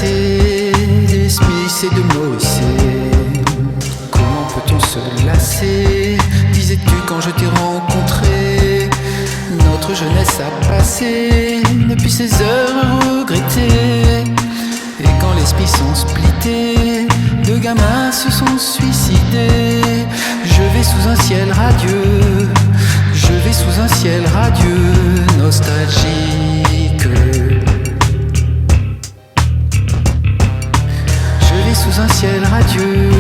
assez des Smiths et de Morrissey. Comment peut-on se lasser, disais-tu quand je t'ai rencontré? Notre jeunesse a passé depuis ces heures regrettées. Et quand les spies sont splittés, deux gamins se sont suicidés. Je vais sous un ciel radieux, je vais sous un ciel radieux, nostalgique. Je vais sous un ciel radieux,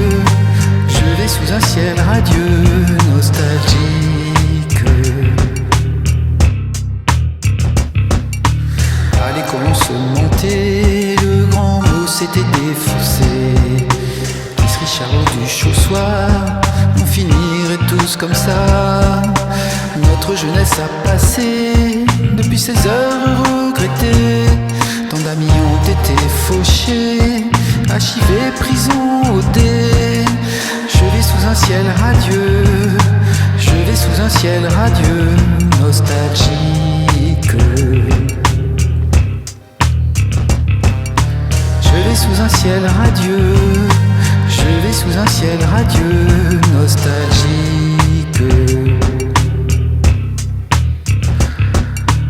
je vais sous un ciel radieux, nostalgique. À l'école on se montait, le grand mot s'était défaussé. Kiss Richard du chaud soir, on finirait tous comme ça. Notre jeunesse a passé depuis ces heures regrettées. Tant d'amis ont été fauchés, archivés, prison au dé. Je vais sous un ciel radieux, je vais sous un ciel radieux, nostalgique. Je vais sous un ciel radieux, je vais sous un ciel radieux, nostalgique.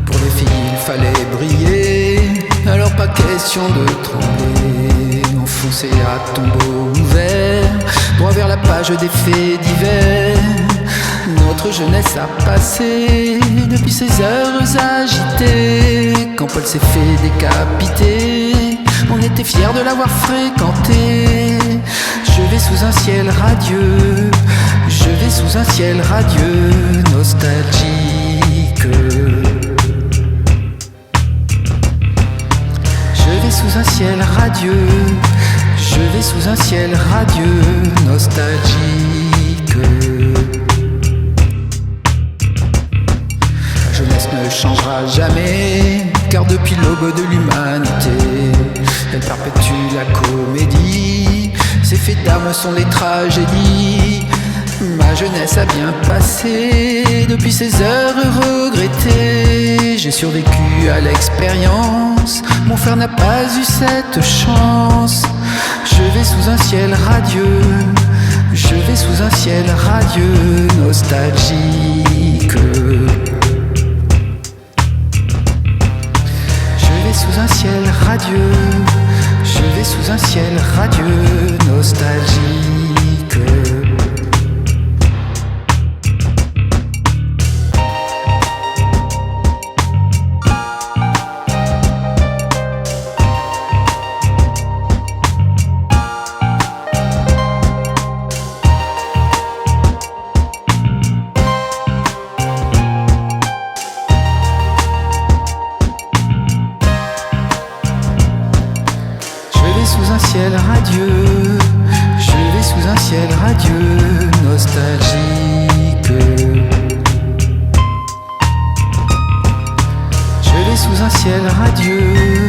Pour les filles il fallait briller, alors pas question de trembler. Enfoncé à tombeau ouvert, droit vers la page des faits divers. Notre jeunesse a passé depuis ces heures agitées. Quand Paul s'est fait décapiter, on était fiers de l'avoir fréquenté. Je vais sous un ciel radieux, je vais sous un ciel radieux, nostalgique. Je vais sous un ciel radieux, je vais sous un ciel radieux, nostalgique. La jeunesse ne changera jamais, car depuis l'aube de l'humanité, elle perpétue la comédie. Ses faits d'armes sont les tragédies. Ma jeunesse a bien passé depuis ces heures regrettées. J'ai survécu à l'expérience, mon frère n'a pas eu cette chance. Je vais sous un ciel radieux, je vais sous un ciel radieux, nostalgique. Je vais sous un ciel radieux, je vais sous un ciel radieux, nostalgique. Sous un ciel radieux, je vais sous un ciel radieux, nostalgique. Je vais sous un ciel radieux,